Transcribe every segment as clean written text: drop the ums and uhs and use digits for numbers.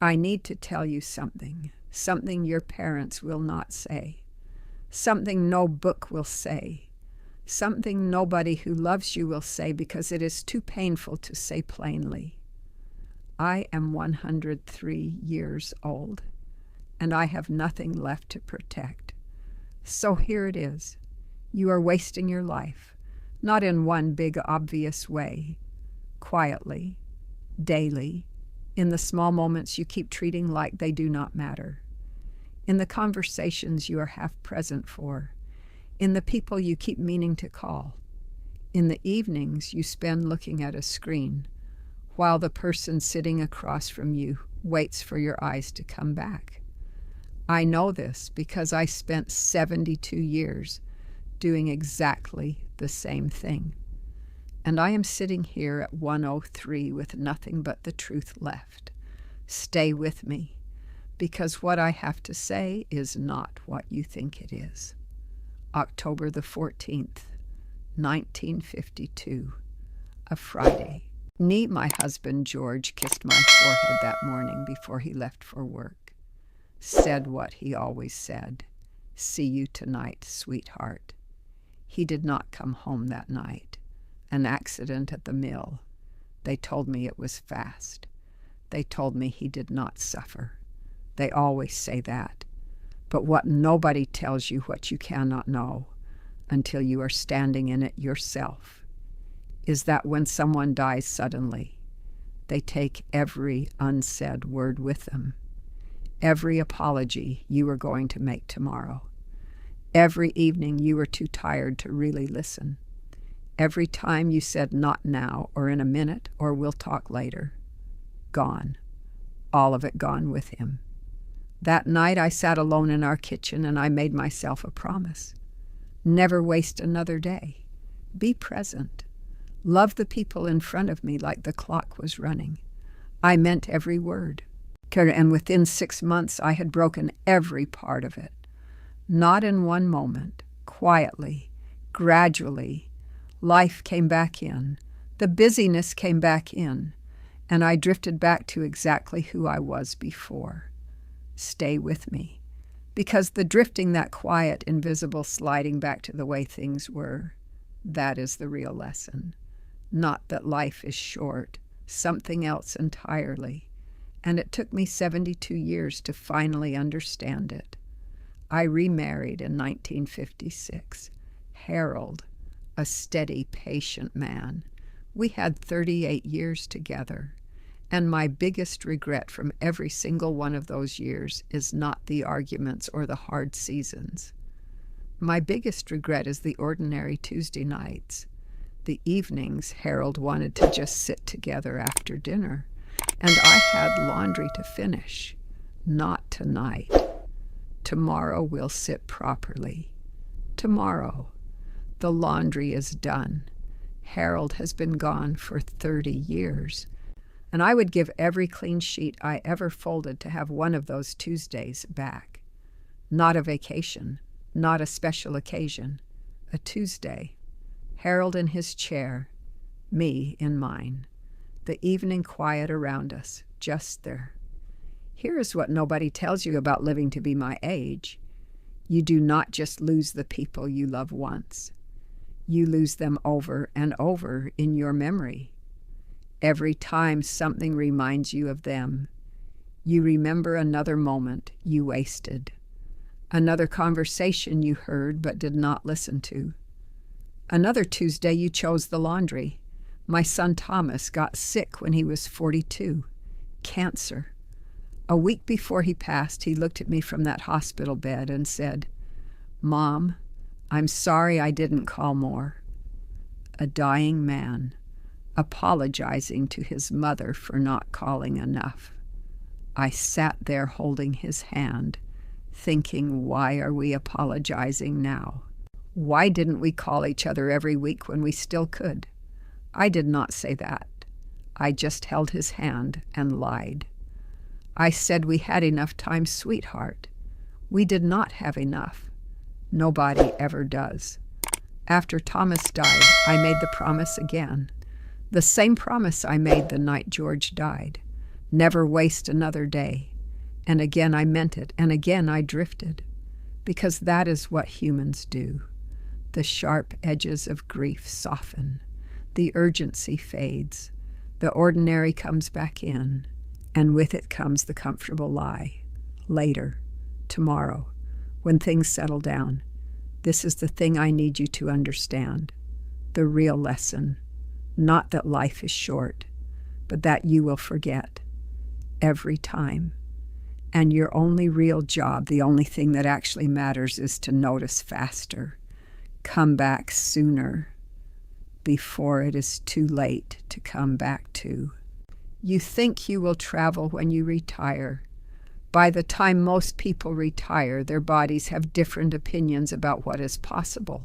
I need to tell you something your parents will not say, something no book will say, something nobody who loves you will say because it is too painful to say plainly. I am 103 years old, and I have nothing left to protect. So here it is. You are wasting your life, not in one big obvious way, quietly, daily, in the small moments you keep treating like they do not matter, in the conversations you are half present for, in the people you keep meaning to call, in the evenings you spend looking at a screen, while the person sitting across from you waits for your eyes to come back. I know this because I spent 72 years doing exactly the same thing. And I am sitting here at 103 with nothing but the truth left. Stay with me, because what I have to say is not what you think it is. October the 14th, 1952, a Friday. My husband George kissed my forehead that morning before he left for work. Said what he always said, "See you tonight, sweetheart." He did not come home that night. An accident at the mill. They told me it was fast. They told me he did not suffer. They always say that. But what nobody tells you what you cannot know until you are standing in it yourself is that when someone dies suddenly, they take every unsaid word with them, every apology you were going to make tomorrow, every evening you were too tired to really listen, every time you said not now or in a minute or we'll talk later. Gone. All of it gone with him. That night I sat alone in our kitchen and I made myself a promise. Never waste another day. Be present. Love the people in front of me like the clock was running. I meant every word. And within 6 months I had broken every part of it. Not in one moment. Quietly. Gradually. Life came back in. The busyness came back in. And I drifted back to exactly who I was before. Stay with me. Because the drifting, that quiet, invisible sliding back to the way things were, that is the real lesson. Not that life is short, something else entirely. And it took me 72 years to finally understand it. I remarried in 1956. Harold, a steady, patient man. We had 38 years together. And my biggest regret from every single one of those years is not the arguments or the hard seasons. My biggest regret is the ordinary Tuesday nights. The evenings Harold wanted to just sit together after dinner, and I had laundry to finish. Not tonight. Tomorrow we'll sit properly. Tomorrow. The laundry is done. Harold has been gone for 30 years. And I would give every clean sheet I ever folded to have one of those Tuesdays back. Not a vacation, not a special occasion. A Tuesday. Harold in his chair, me in mine. The evening quiet around us, just there. Here is what nobody tells you about living to be my age. You do not just lose the people you love once. You lose them over and over in your memory. Every time something reminds you of them, you remember another moment you wasted, another conversation you heard but did not listen to. Another Tuesday you chose the laundry. My son Thomas got sick when he was 42. Cancer. A week before he passed, he looked at me from that hospital bed and said, "Mom, I'm sorry I didn't call more." A dying man, apologizing to his mother for not calling enough. I sat there holding his hand, thinking, why are we apologizing now? Why didn't we call each other every week when we still could? I did not say that. I just held his hand and lied. I said we had enough time, sweetheart. We did not have enough. Nobody ever does. After Thomas died, I made the promise again. The same promise I made the night George died. Never waste another day. And again I meant it, and again I drifted, because that is what humans do. The sharp edges of grief soften. The urgency fades. The ordinary comes back in, and with it comes the comfortable lie. Later, tomorrow, when things settle down, this is the thing I need you to understand. The real lesson. Not that life is short, but that you will forget. Every time. And your only real job, the only thing that actually matters, is to notice faster. Come back sooner, before it is too late to come back to. You think you will travel when you retire. By the time most people retire, their bodies have different opinions about what is possible.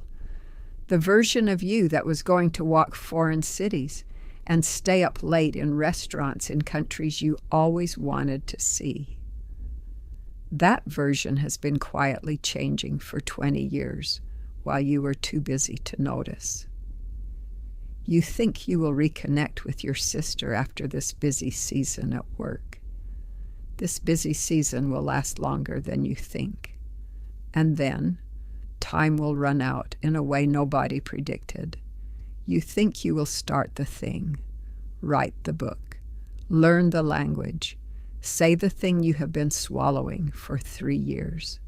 The version of you that was going to walk foreign cities and stay up late in restaurants in countries you always wanted to see. That version has been quietly changing for 20 years while you were too busy to notice. You think you will reconnect with your sister after this busy season at work. This busy season will last longer than you think. And then, time will run out in a way nobody predicted. You think you will start the thing, write the book, learn the language, say the thing you have been swallowing for 3 years,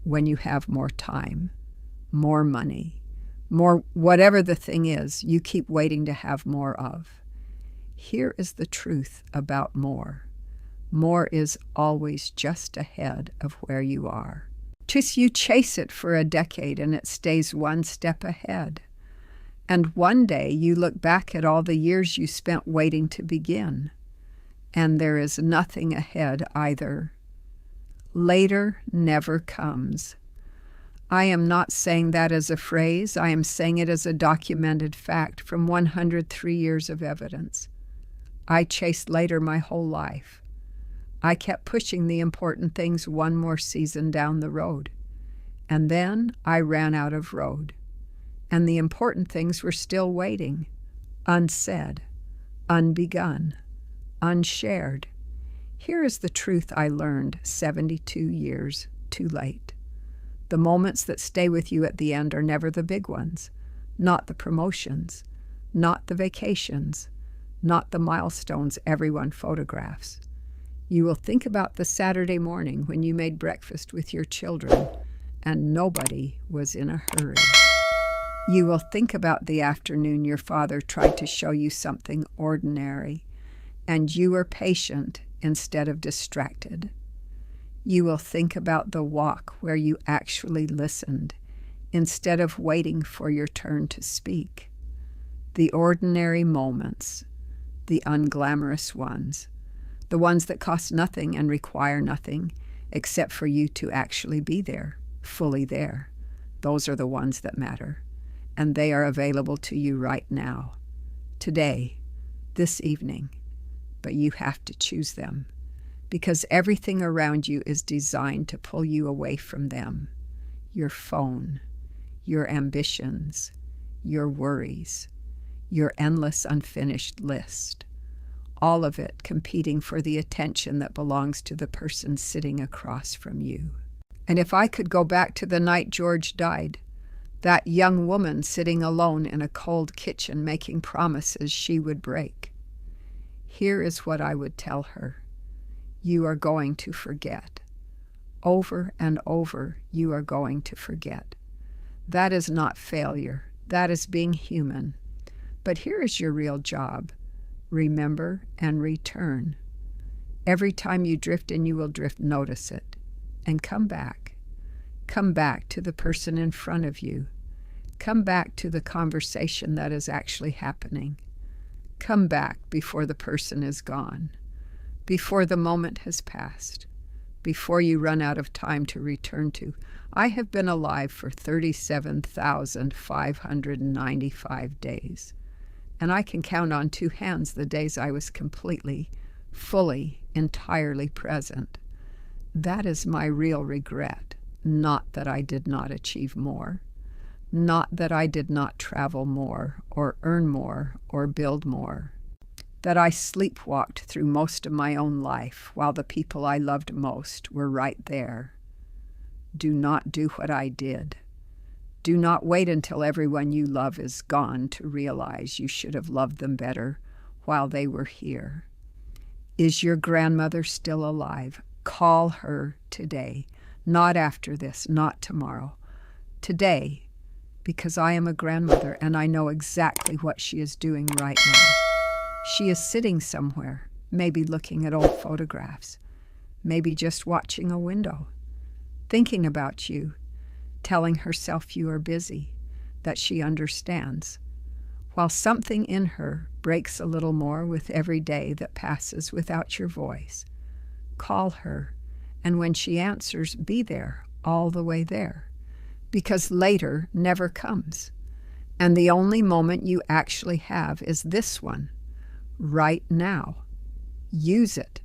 when you have more time, more money, more whatever the thing is you keep waiting to have more of. Here is the truth about more. More is always just ahead of where you are. Just you chase it for a decade and it stays one step ahead. And one day you look back at all the years you spent waiting to begin, and there is nothing ahead either. Later never comes. I am not saying that as a phrase. I am saying it as a documented fact from 103 years of evidence. I chased later my whole life. I kept pushing the important things one more season down the road. And then I ran out of road. And the important things were still waiting, unsaid, unbegun, unshared. Here is the truth I learned 72 years too late. The moments that stay with you at the end are never the big ones, not the promotions, not the vacations, not the milestones everyone photographs. You will think about the Saturday morning when you made breakfast with your children and nobody was in a hurry. You will think about the afternoon your father tried to show you something ordinary and you were patient instead of distracted. You will think about the walk where you actually listened instead of waiting for your turn to speak. The ordinary moments, the unglamorous ones, the ones that cost nothing and require nothing except for you to actually be there, fully there. Those are the ones that matter, and they are available to you right now, today, this evening. But you have to choose them, because everything around you is designed to pull you away from them. Your phone, your ambitions, your worries, your endless unfinished list. All of it competing for the attention that belongs to the person sitting across from you. And if I could go back to the night George died, that young woman sitting alone in a cold kitchen making promises she would break, here is what I would tell her. You are going to forget. Over and over, you are going to forget. That is not failure. That is being human. But here is your real job. Remember and return. Every time you drift and you will drift, notice it. And come back. Come back to the person in front of you. Come back to the conversation that is actually happening. Come back before the person is gone, before the moment has passed, before you run out of time to return to. I have been alive for 37,595 days. And I can count on 2 hands the days I was completely, fully, entirely present. That is my real regret, not that I did not achieve more, not that I did not travel more, or earn more, or build more. that I sleepwalked through most of my own life while the people I loved most were right there. Do not do what I did. Do not wait until everyone you love is gone to realize you should have loved them better while they were here. Is your grandmother still alive? Call her today. Not after this, not tomorrow. Today, because I am a grandmother and I know exactly what she is doing right now. She is sitting somewhere, maybe looking at old photographs, maybe just watching a window, thinking about you, telling herself you are busy, that she understands, while something in her breaks a little more with every day that passes without your voice. Call her, and when she answers, be there, all the way there, because later never comes, and the only moment you actually have is this one, right now. Use it.